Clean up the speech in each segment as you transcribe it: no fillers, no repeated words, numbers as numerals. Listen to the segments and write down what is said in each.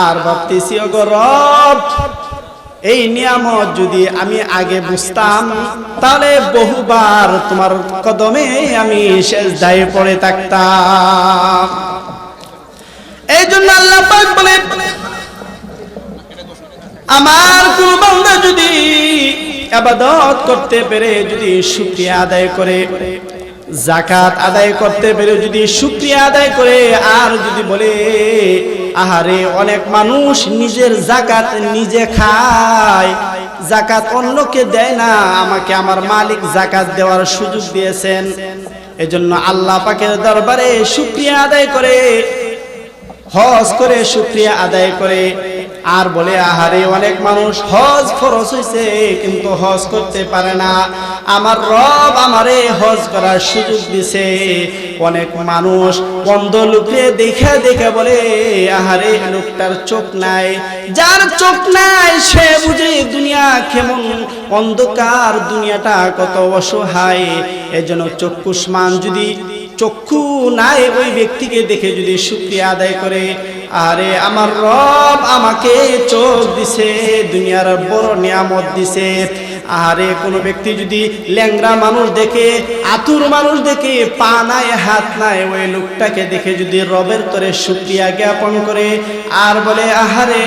আর ভাবতেছি ওগো রব, এই নিয়ামত যদি আমি আগে বুঝতাম তাহলে বহুবার তোমার কদমে আমি সেজদায় পড়ে থাকতাম। এই জন্য আল্লাহ পাক বলেন, আমার কোন বান্দা যদি ইবাদত করতে পেরে, যদি শুকরিয়া আদায় করে, যাকাত আদায় করতে পেরে যদি শুকরিয়া আদায় করে, আর যদি বলে আহারে অনেক মানুষ নিজের যাকাত নিজে খায়, যাকাত অন্যকে দেয় না, আমাকে আমার মালিক যাকাত দেওয়ার সুযোগ দিয়েছেন, এজন্য আল্লাহ পাকের দরবারে শুকরিয়া আদায় করে, হজ করে শুকরিয়া আদায় করে, আর বলে আহারে অনেক মানুষ হজ ফরজ হইছে কিন্তু হজ করতে পারে না, আমার রব আমারে হজ করার সুযোগ দিছে। অনেক মানুষ অন্ধ লোককে দেখে দেখে বলে আহারে লোকটার চোখ নাই, যার চোখ নাই সে বুঝে দুনিয়া কেমন অন্ধকার, দুনিয়াটা কত অসহায়। এজন্য চক্ষুষ্মান যদি চক্ষু নাই ওই ব্যক্তিকে দেখে যদি শুকরিয়া আদায় করে, আরে আমার রব আমাকে চোখ দিছে, দুনিয়ার বড় নিয়ামত দিছে। আরে কোনো ব্যক্তি যদি ল্যাংড়া মানুষ দেখে, আতুর মানুষ দেখে, পা নাই হাত নাই, ওই লোকটাকে দেখে যদি রবের তরে শুকরিয়া জ্ঞাপন করে, আর বলে আহারে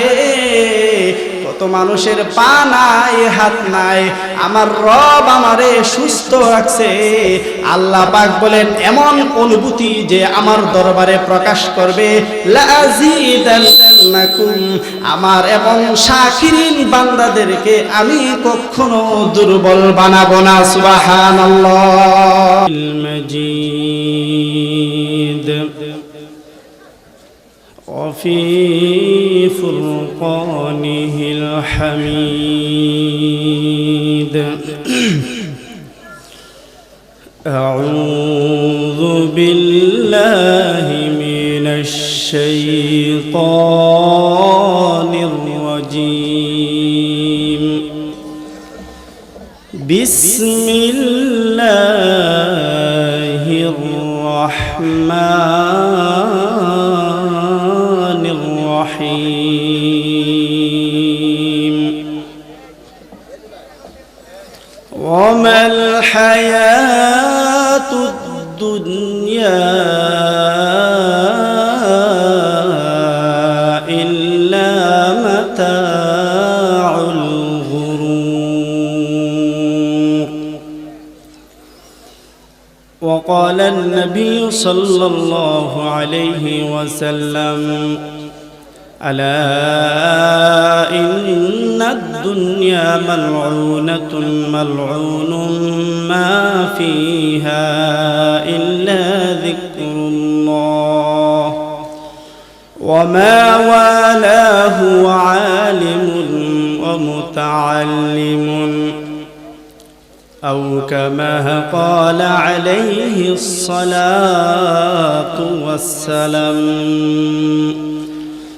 কত মানুষের পা নাই হাত নাই, আমার রব আমারে সুস্থ রাখছে। আল্লাহ পাক বলেন এমন অনুভূতি যে আমার দরবারে প্রকাশ করবে, লাযীদান্নাকুম, আমার এবং শাকিরিন বান্দাদেরকে আমি কখনো দুর্বল বানাবো না। সুবহানাল্লাহ। মাজিদ وفي فرقانه الحميد أعوذ بالله من الشيطان الرجيم بسم الله الرحمن الرحيم وما الحياة الدنيا إلا متاع الغرور. وقال النبي صلى الله عليه وسلم ألا إن الدنيا ملعونة ملعون ما فيها إلا ذكر الله وما والاه عالم ومتعلم أو كما قال عليه الصلاة والسلام.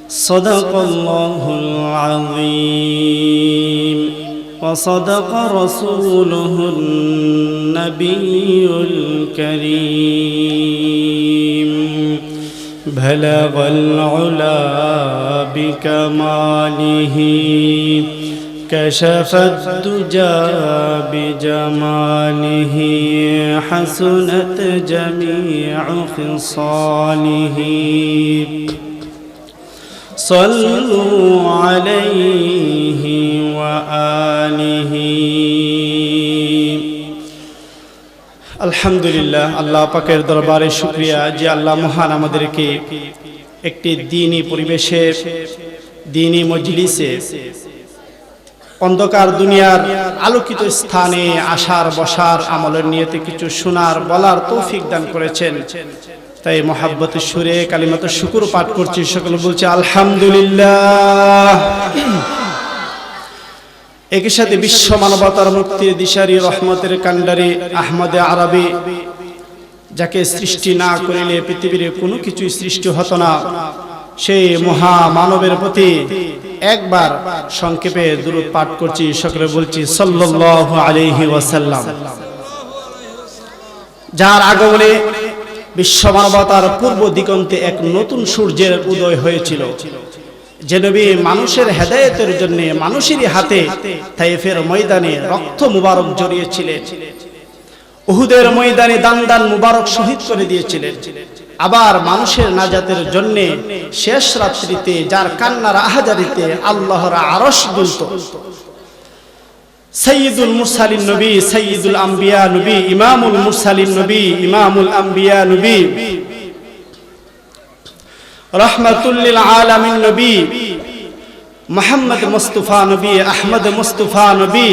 صدق الله العظيم وصدق رسوله النبي الكريم. بلغ العلا بكماله كشف الدجى بجماله حسنت جميع خصاله. صلوا عليه وآله. আলহামদুলিল্লাহ, আল্লাহ পাকের দরবারে শুকরিয়া যে আল্লাহ মহান আমাদেরকে একটি দ্বীনি পরিবেশে, দ্বীনি মজলিসে, অন্ধকার দুনিয়ার আলোকিত স্থানে আসার বসার, আমলের নিয়তে কিছু শোনার বলার তৌফিক দান করেছেন। তাই মহাব্বতের সুরে কালিমাত শুকর পাঠ করছি, সকলে বলছে আলহামদুলিল্লাহ। একই সাথে বিশ্ব মানবতার মুক্তির দিশারি, রহমতের কান্ডারি আহমদে আরবি, যাকে সৃষ্টি না করিলে পৃথিবীর কোনো কিছুই সৃষ্টি হতো না, সেই মহা মানবের প্রতি একবার সংক্ষেপে দুরূদ পাঠ করছি, সকলে বলছি সাল্লাল্লাহু আলাইহি ওয়াসাল্লাম। যার আগমনে বিশ্ব মানবতার পূর্ব দিগন্তে এক নতুন সূর্যের উদয় হয়েছিল। যে নবী মানুষের হেদায়েতের জন্য মানুষেরই হাতে তায়েফের ময়দানে রক্ত মুবারক জড়িয়েছিলেন, উহুদের ময়দানে দান দান মুবারক শহীদ করে দিয়েছিলেন, আবার মানুষের নাজাতের জন্য শেষ রাত্রিতে যার কান্নার আহাজারিতে আল্লাহর আরশ দুলত, সাইয়্যিদুল মুরসালিন নবী, সাইয়্যিদুল আম্বিয়া নবী, ইমামুল মুরসালিন নবী, ইমামুল আম্বিয়া নবী, রাহমাতুল লিল আলামিন নবী, মুহাম্মদ মুস্তাফা নবী, আহমদ মুস্তাফা নবী,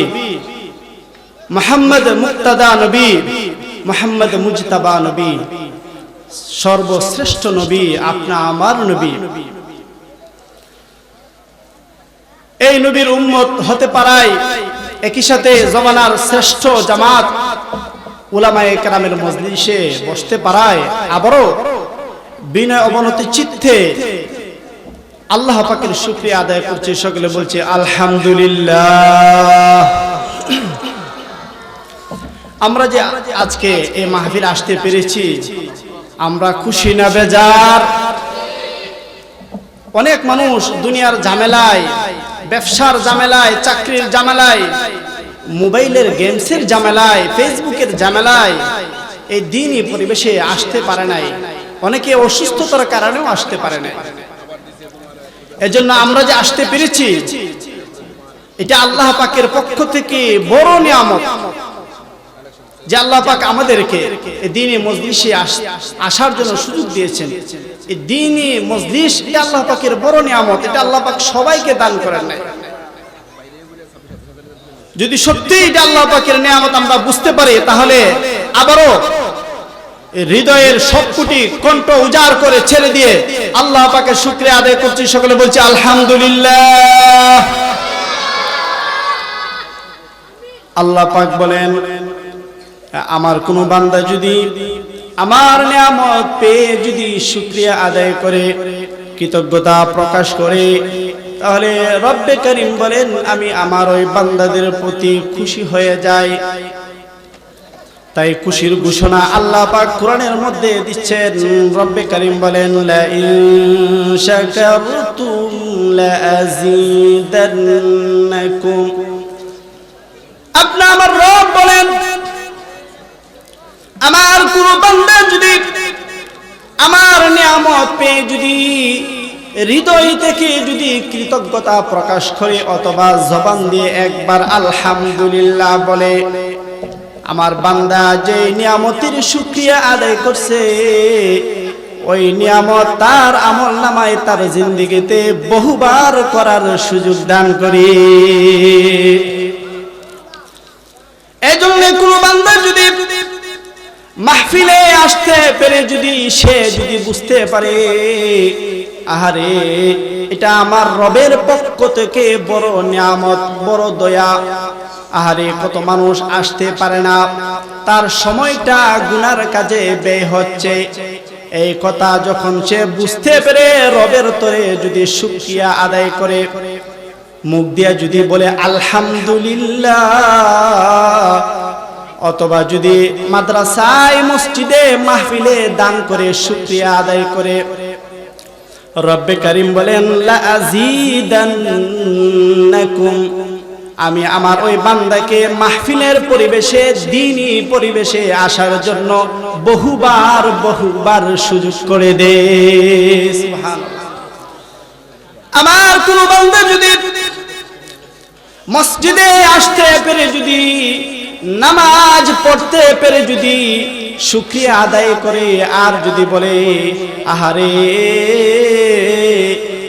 মুহাম্মদ মুক্তাদা নবী, মুহাম্মদ মুজতাবা নবী, সর্বশ্রেষ্ঠ নবী আপনা আমার নবী। এই নবীর উম্মত হতে পারায় একই সাথে জমানার শ্রেষ্ঠ জামাত উলামায়ে কেরামের মজলিসে বসতে পারায় আবারও বিনয় অবনতি চিত্তে আল্লাহ পাকের শুকরিয়া আদায় করছি। সকলে বলছে আলহামদুলিল্লাহ। আমরা যে আজকে এই মাহফিল আসতে পেরেছি, আমরা খুশি না বেজার? অনেক মানুষ দুনিয়ার ঝামেলায়, ব্যবসার ঝামেলায়, চাকরির ঝামেলায়, মোবাইলের গেমসের ঝামেলায়, ফেসবুকের ঝামেলায় এই দিনই পরিবেশে আসতে পারে নাই, অনেকে অসুস্থতার কারণেও আসতে পারে নাই। এজন্য আমরা যে আসতে পেরেছি এটা আল্লাহ পাকের পক্ষ থেকে বড় নিয়ামত, যে আল্লাহ পাক আমাদেরকে এই দ্বীনি মজলিসে আসার জন্য সুযোগ দিয়েছেন। এই দ্বীনি মজলিস এটা আল্লাহ পাকের বড় নিয়ামত, এটা আল্লাহ পাক সবাইকে দান করেন নাই। যদি সত্যি এটা আল্লাহ পাকের নিয়ামত আমরা বুঝতে পারি, তাহলে আবারও হৃদয়ের সবকুটি কণ্ঠ উজাড় করে ছেড়ে দিয়ে আল্লাহ পাকের শুকরিয়া আদায় করছি। সকলে বলছি আলহামদুলিল্লাহ। আল্লাহ পাক বলেন, আমার কোন বান্দা যদি আমার নিয়ামত পেয়ে যদি শুকরিয়া আদায় করে, কৃতজ্ঞতা প্রকাশ করে, তাহলে রব্বে করিম বলেন আমি আমার ওই বান্দাদের প্রতি খুশি হয়ে যাই। তাই খুশির ঘোষণা আল্লাহ পাক কোরআনের মধ্যে দিচ্ছেন। রব্বে করিম বলেন লা ইন শাকারতুম লা আযীদান্নাকুম। আপনি আমার রব বলেন, আমার কোন বান্দা যদি আমার নিয়ামত পেয়ে যদি হৃদয় থেকে যদি কৃতজ্ঞতা প্রকাশ করে অথবা জবান দিয়ে একবার আলহামদুলিল্লাহ বলে, আমার বান্দা যে নিয়ামতের শুকরিয়া আদায় করছে ওই নিয়ামত তার আমলনামায় তার জিন্দেগিতে বহুবার করার সুযোগ দান করি। এজন্য কোন বান্দা যদি মাহফিলে আসতে পেরে যদি সে যদি বুঝতে পারে আহারে এটা আমার রবের পক্ষ থেকে বড় নিয়ামত, বড় দয়া, আহারে কত মানুষ আসতে পারে না, তার সময়টা গুনার কাজে ব্যয় হচ্ছে, এই কথা যখন সে বুঝতে পেরে রবের তরে যদি শুকরিয়া আদায় করে, মুখ দিয়া যদি বলে আলহামদুলিল্লাহ, অথবা যদি মাদ্রাসায় মসজিদে মাহফিলে দান করে শুকরিয়া আদায় করে, রব্বে করিম বলেন লা আযীদান্নাকুম, আমি আমার ওই বান্দাকে মাহফিলের পরিবেশে, দ্বীনি পরিবেশে আসার জন্য বহুবার বহুবার সুযোগ করে দে। সুবহানাল্লাহ। আমার কোন বান্দা যদি মসজিদে আসতে পেরে যদি নামাজ পড়তে পেরে যদি শুকরিয়া আদায় করে আর যদি বলে আহারে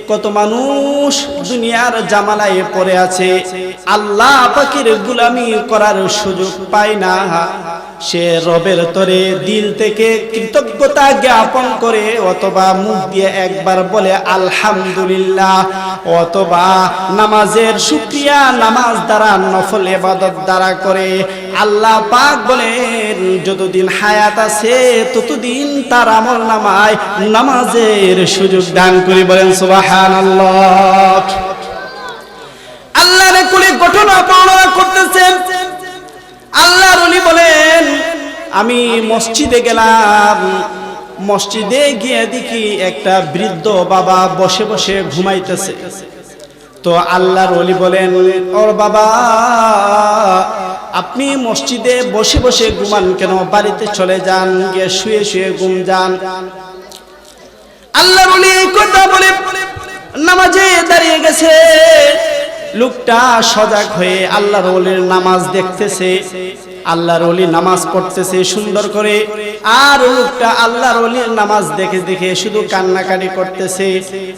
কত মানুষ দুনিয়ার জামালায় পড়ে আছে, আল্লাহ পাকের গোলামি করার সুযোগ পায় না, সে রবের তরে দিল থেকে কৃতজ্ঞতা জ্ঞাপন করে অথবা মুখ দিয়ে একবার বলে আলহামদুলিল্লাহ, অথবা নামাজের শুকরিয়া নামাজ দ্বারা নফল ইবাদত দ্বারা করে, আল্লাহ পাক বলেন যতদিন হায়াত আছে ততদিন তার আমলনামায় নামাজের সুযোগ দান করি। বলেন সুবহানাল্লাহ। আল্লাহর কোলে ঘটনা বর্ণনা করতেছেন। আল্লাহর ওলি বলেন আমি মসজিদে গেলাম, মসজিদে গিয়ে দেখি একটা বৃদ্ধ বাবা বসে বসে ঘুমাইতেছে। তো আল্লাহর ওলি বলেন, ওর বাবা আপনি মসজিদে বসে বসে ঘুমান কেন? বাড়িতে চলে যান, গিয়ে শুয়ে শুয়ে ঘুম যান। আল্লাহর ওলি এই কথা বলে নামাজে দাঁড়িয়ে গেছে। লোকটা সজাগ হয়ে আল্লাহর ওলির নামাজ দেখতেছে। আল্লাহর ওলি নামাজ পড়তেছে সুন্দর করে, আর লোকটা আল্লাহর ওলির নামাজ দেখে দেখে শুধু কান্নাকাটি করতেছে।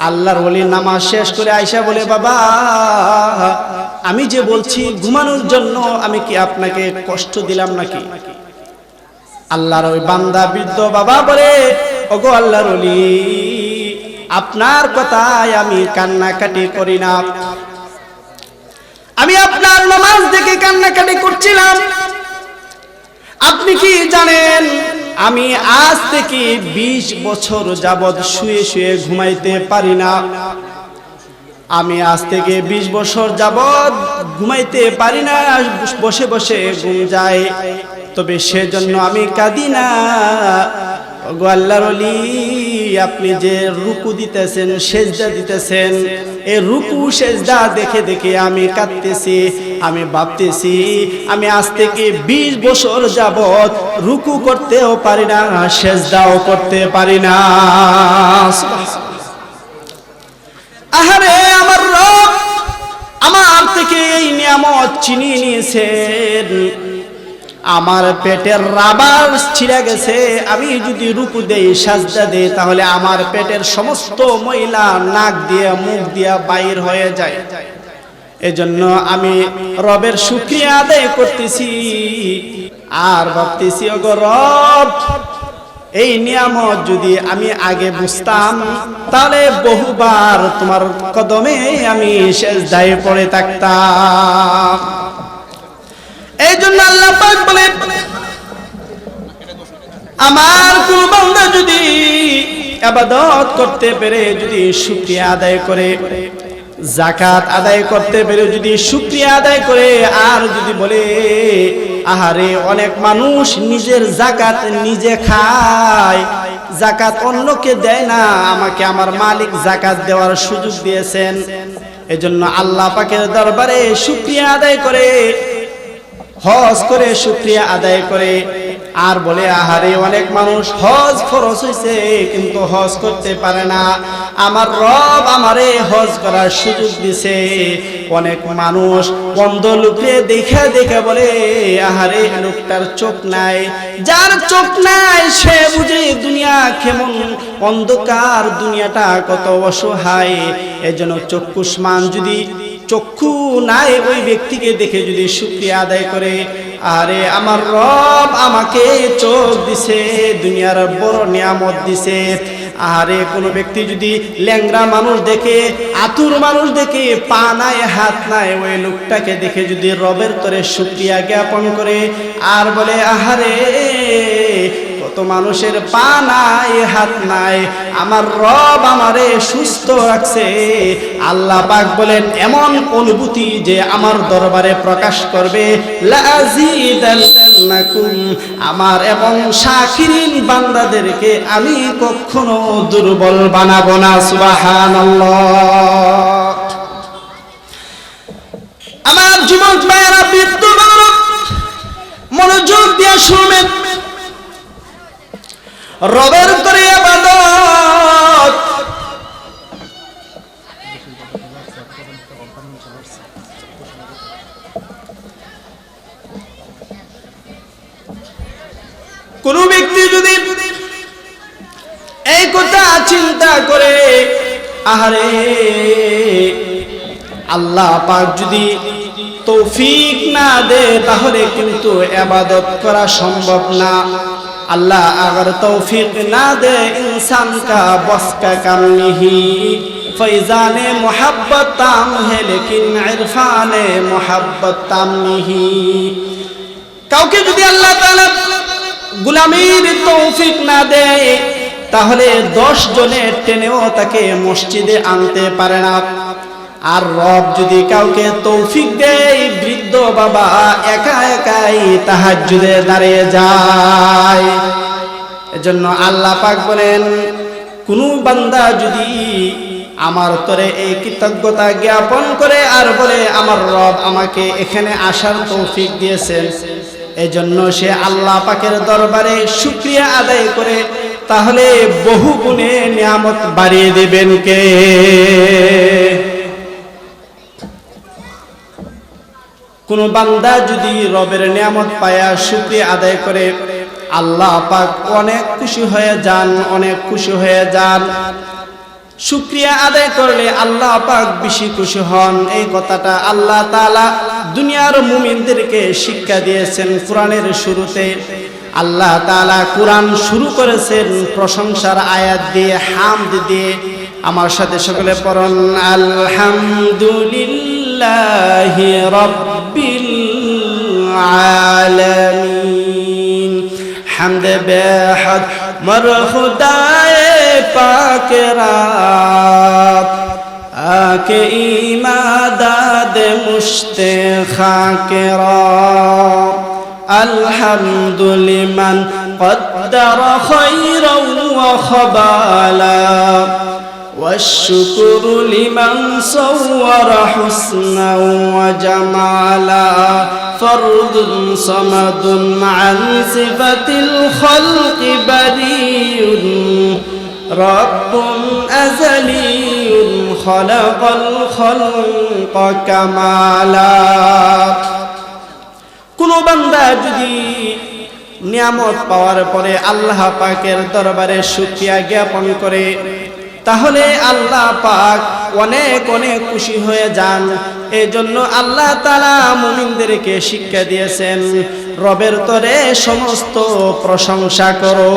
আল্লাহর ওলি নামাজ শেষ করে আয়েশা বলে, বাবা আমি যে বলছি ঘুমানোর জন্য, আমি কি আপনাকে কষ্ট দিলাম নাকি? আল্লাহর ওই বান্দা বৃদ্ধ বাবা বলে, ওগো আল্লাহর ওলি, আপনার কথায় আমি কান্নাকাটি করি না, আমি আপনার নামাজ দেখে কান্নাকাটি করছিলাম। আপনি কি জানেন আমি আজ থেকে 20 বছর যাবৎ শুয়ে শুয়ে ঘুমাইতে পারি না। আমি আজ থেকে 20 বছর যাবৎ ঘুমাইতে পারি না, বসে বসে ঘুম যায়। তবে সেজন্য আমি কাঁদি না। ওগো আল্লাহর ওলি, আপনি যে রুকু দিতেছেন, সেজদা দিতেছেন, এই রুকু সেজদা দেখে দেখে আমি কাঁদতেছি। আমি ভাবতেছি আমি আজ থেকে 20 বছর যাবৎ রুকু করতেও পারি না, সেজদাও করতে পারি না। আহারে আমার রব আমার থেকে এই নিয়ামত ছিনিয়ে নিয়েছেন। আমার পেটের রাবার ছিঁড়ে গেছে, আমি যদি রুকু দেই, সাজদা দেই, তাহলে আমার পেটের সমস্ত ময়লা নাক দিয়ে মুখ দিয়ে বাইর হয়ে যায়। এজন্য আমি রবের শুকরিয়া আদায় করতেছি আর ভাবতেছি, ওগো রব, এই নিয়ামত যদি আমি আগে বুঝতাম তাহলে বহুবার তোমার কদমে আমি সেজদায় পড়ে থাকতাম। এই জন্য আল্লাহ পাক বলেন, আমার কোন বান্দা যদি ইবাদত করতে পেরে, যদি শুকরিয়া আদায় করে, যাকাত আদায় করতে পেরে যদি শুকরিয়া আদায় করে, আর যদি বলে আহারে অনেক মানুষ নিজের যাকাত নিজে খায়, যাকাত অন্যকে দেয় না, আমাকে আমার মালিক যাকাত দেওয়ার সুযোগ দিয়েছেন। এজন্য আল্লাহ পাকের দরবারে শুকরিয়া আদায় করে, হজ করে শুকরিয়া আদায় করে, আর বলে আহারে অনেক মানুষ হজ ফরজ হইছে কিন্তু হজ করতে পারে না, আমার রব আমারে হজ করার সুযোগ দিছে। অনেক মানুষ বন্ধ লোকরে দেখে দেখে বলে আহারে লোকটার চোখ নাই, যার চোখ নাই সে বুঝে দুনিয়া কেমন অন্ধকার, দুনিয়াটা কত অসহায়। এজন্য চক্ষুষ্মান যদি চক্ষু নাই ওই ব্যক্তিকে দেখে যদি শুকরিয়া আদায় করে, আরে আমার রব আমাকে চোখ দিছে, দুনিয়ার বড় নিয়ামত দিছে। আরে কোনো ব্যক্তি যদি ল্যাংড়া মানুষ দেখে, আতুর মানুষ দেখে, পা নাই হাত নাই, ওই লোকটাকে দেখে যদি রবের তরে শুকরিয়া জ্ঞাপন করে আর বলে আহারে কত মানুষের পা নাই হাত নাই, আমার রব আমারে সুস্থ রাখছে, আল্লাহ পাক বলেন এমন অনুভূতি যে আমার দরবারে প্রকাশ করবে, লাযিদান্নাকুম, আমার এবং শাকিরিন বান্দাদেরকে আমি কখনো দুর্বল বানাবো না। সুবহানাল্লাহ। আমার যুবক ভাইয়েরা, বৃদ্ধ বাবারা, মনোযোগ দিয়ে শুনবেন, রবের তরে ইবাদত কোন ব্যক্তি যদি এই কথা চিন্তা করে, আহারে আল্লাহ পাক যদি তৌফিক না দেয় তাহলে কিন্তু ইবাদত করা সম্ভব না। अल्लाह अगर तौफीक ना दे इंसान का बस का काम नहीं, फैज़ान मोहब्बत ताम है लेकिन इरफान मोहब्बत ताम नहीं। কাউকে যদি আল্লাহ তাআলা গোলামীর তৌফিক না দেয় তাহলে 10 জনে টেনেও তাকে মসজিদে আনতে পারে না। আর রব যদি কাউকে তৌফিক দেয়, বৃদ্ধ বাবা একা একাই তাহাজ্জুদে দাঁড়িয়ে যায়। এজন্য আল্লাহ পাক বলেন, কোন বান্দা যদি আমার তরে এই কৃতজ্ঞতা জ্ঞাপন করে আর বলে আমার রব আমাকে এখানে আসার তৌফিক দিয়েছেন, এজন্য সে আল্লাহ পাকের দরবারে শুকরিয়া আদায় করে, তাহলে বহু গুণে নিয়ামত বাড়িয়ে দিবেন কে? কোন বান্দা যদি রবের নিয়ামত পায়া শুকরিয়া আদায় করে, আল্লাহ পাক অনেক খুশি হয়ে যান, অনেক খুশি হয়ে যান। শুকরিয়া আদায় করলে আল্লাহ পাক বেশি খুশি হন। এই কথাটা আল্লাহ তাআলা দুনিয়ার মুমিনদেরকে শিক্ষা দিয়েছেন। কোরআনের শুরুতে আল্লাহ তাআলা কোরআন শুরু করেছেন প্রশংসার আয়াত দিয়ে, হামদ দিয়ে। আমার সাথে সকলে পড়ুন, আলহামদুলিল্লাহি রাব্বিল আলামিন। হামদ বেহদ মর খুদায়ে পাক রাত, আকে ইমাদাদ মুশতে খাকে রাত। আলহামদুলিমান কদ্দার খায়রান ওয়া খাবালা, والشكر لمن صور حسنا وجمالا. فرد صمد عن صفة الخلق بريء، رب أزلي خلق الخلق كمالا. কোন বান্দা যদি নিয়ামত পাওয়ার পরে আল্লাহ পাকের দরবারে শুকরিয়া জ্ঞাপন করে, তাহলে আল্লাহ পাক অনেক অনেক খুশি হয়ে যান। এই জন্য আল্লাহ তাআলা মুমিনদেরকে শিক্ষা দিয়েছেন, রবের তরে সমস্ত প্রশংসা করো।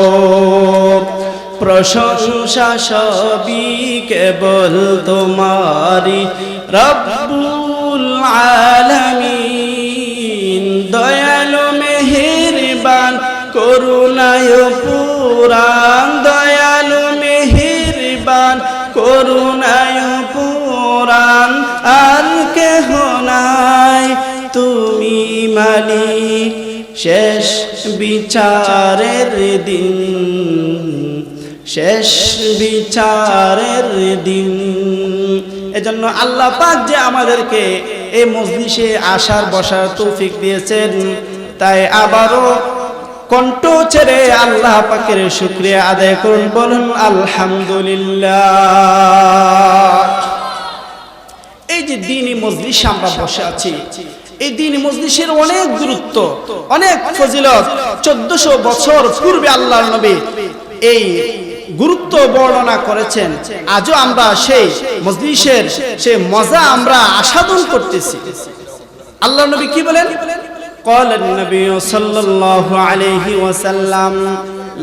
প্রশংসা সবই কেবল তোমারই, রব্বুল আলামিন। দয়ালু মেহেরবান করুণায় পুরাণ, দয়ালু মেহেরবান করুণায় পুরাণ। আর কেহ নাই তুমি মালিক শেষ বিচারের দিন, শেষ বিচারের দিন। এজন্য আল্লাহ পাক যে আমাদেরকে এই মজলিসে আসার বসার তৌফিক দিয়েছেন, তাই আবারও কণ্ঠ ছেড়ে আল্লাহ পাকের শুকরিয়া আদায় করুন, বলুন আলহামদুলিল্লাহ। এই যে দ্বীনি মজলিসে আমরা বসে আছি, এই দ্বীনি মজলিসের অনেক গুরুত্ব, অনেক ফজিলত। 1400 বছর পূর্বে আল্লাহর নবী এই গুরুত্ব বর্ণনা করেছেন। আজও আমরা সেই মজলিসের সেই মজা আমরা আস্বাদন করতেছি। আল্লাহর নবী কি বলেন? قال النبي صلى الله عليه وسلم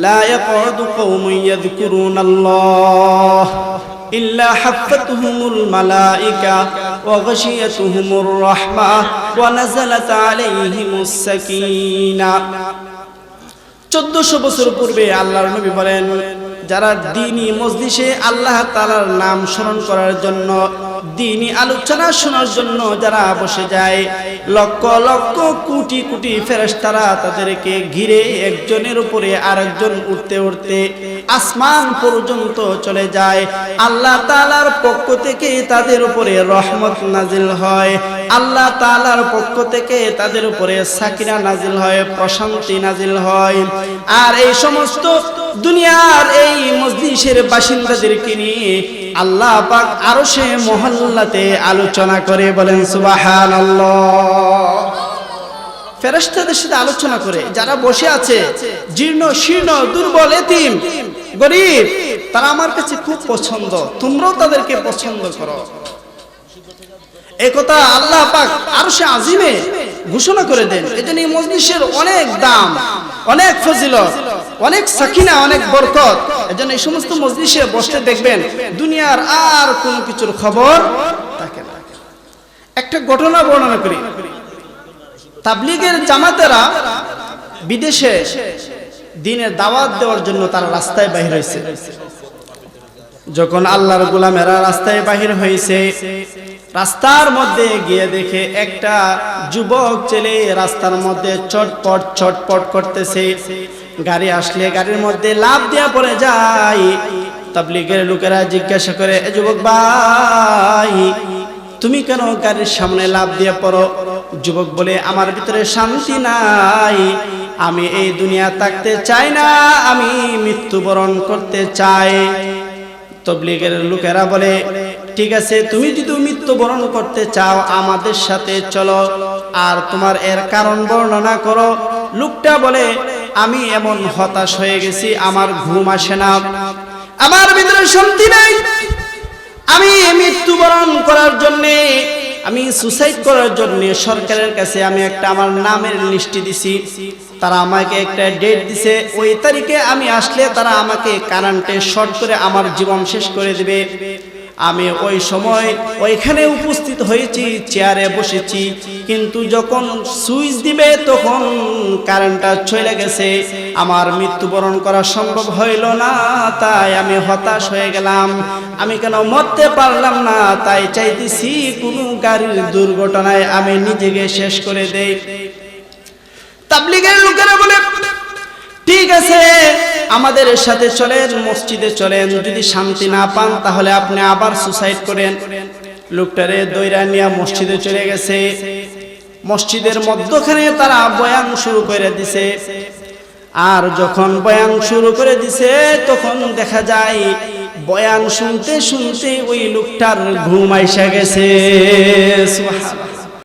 لا يقعد قوم يذكرون الله إلا حفتهم الملائكة وغشيتهم الرحمة ونزلت عليهم السكينة। 1400 বছর পূর্বে আল্লাহর নবী বলেন, যারা দ্বীনি মজলিসে আল্লাহ তাআলার নাম স্মরণ করার জন্য, দ্বীনি আলোচনা শোনার জন্য যারা বসে যায়, লক্ষ লক্ষ কোটি কোটি ফেরেশতারা তাদেরকে ঘিরে একজনের উপরে আরেকজন উঠতে উঠতে আসমান পর্যন্ত চলে যায়। আল্লাহ তাআলার পক্ষ থেকে তাদের উপরে রহমত নাজিল হয়, আল্লাহ তাআলার পক্ষ থেকে তাদের উপরে সাকিনা নাজিল হয়, প্রশান্তি নাজিল হয়। আর এই সমস্ত দুনিয়ার এই মজলিসের বাসিন্দাদেরকে নিয়ে আল্লাহ পাক আরশে মহল্লাতে আলোচনা করে, বলেন সুবহানাল্লাহ। ফেরেশতাদের সাথে আলোচনা করে যারা বসে আছে, জীর্ণ শীর্ণ দুর্বল এতিম গরীব, তারা আমার কাছে খুব পছন্দ, তোমরাও তাদেরকে পছন্দ করো। এই কথা আল্লাহ পাক আরশে আজিমে ঘোষণা করে দেন। এজন্য এই মজলিসের অনেক দাম, অনেক ফজিলত, অনেক সাকিনা, অনেক বরকত। এজন্য এই সমস্ত মজলিসে বসতে দেখবেন দুনিয়ার আর কোনো কিছুর খবর থাকে না। একটা ঘটনা বর্ণনা করি। তাবলীগের জামাতেরা বিদেশে দ্বীনের দাওয়াত দেওয়ার জন্য তারা রাস্তায় বাহির হয়েছে। যখন আল্লাহর গোলামেরা রাস্তায় বাহির হয়েছে, রাস্তার মধ্যে গিয়ে দেখে একটা যুবক ছেলে রাস্তার মধ্যে চটপট চটপট করতেছে। গাড়ি আসলে গাড়ির মধ্যে লাফ দিয়া পড়ে যায়। তাবলীগের লোকেরা জিজ্ঞাসা করে, এ যুবক ভাই, তুমি কেন গাড়ির সামনে লাফ দিয়ে পড়ো? যুবক বলে, আমার ভিতরে শান্তি নাই, আমি এই দুনিয়া থাকতে চাই না, আমি মৃত্যুবরণ করতে চাই। তাবলীগের লোকেরা বলে, ঠিক আছে, তুমি যদি মৃত্যুবরণ করতে চাও আমাদের সাথে চলো, আর তোমার এর কারণ বর্ণনা করো। লোকটা বলে, আমি এমন হতাশ হয়ে গেছি, আমার ঘুম আসে না, আমার ভিতরে শান্তি নাই, আমি মৃত্যুবরণ করার জন্য, আমি সুসাইড করার জন্য সরকারের কাছে আমি একটা আমার নামের লিস্ট দিছি। তারা আমাকে একটা ডেট দিছে, ওই তারিখে আমি আসলে তারা আমাকে কারেন্টে শর্ট করে আমার জীবন শেষ করে দিবে। আমি ওই সময় ওইখানে উপস্থিত হয়েছি, চেয়ারে বসেছি, কিন্তু যখন সুইচ দিবে তখন কারেন্টটা চলে গেছে, আমার মৃত্যুবরণ করা সম্ভব হইল না, তাই আমি হতাশ হয়ে গেলাম, আমি কেন মরতে পারলাম না, তাই চাইতেছি কোনো গাড়ির দুর্ঘটনায় আমি নিজেকে শেষ করে দেই। তাবলীগের লোকেরা বলে, ঠিক আছে, আমাদের সাথে চলেন, মসজিদে চলেন, যদি শান্তি না পান তাহলে আপনি আবার সুসাইড করেন। লোকটারে দইরা নিয়ে মসজিদে চলে গেছে। মসজিদের মধ্যখানে তারা বয়ান শুরু করে দিছে। আর যখন বয়ান শুরু করে দিছে তখন দেখা যায় বয়ান শুনতে শুনতে ওই লোকটার ঘুম আইসা গেছে। সুবহানাল্লাহ।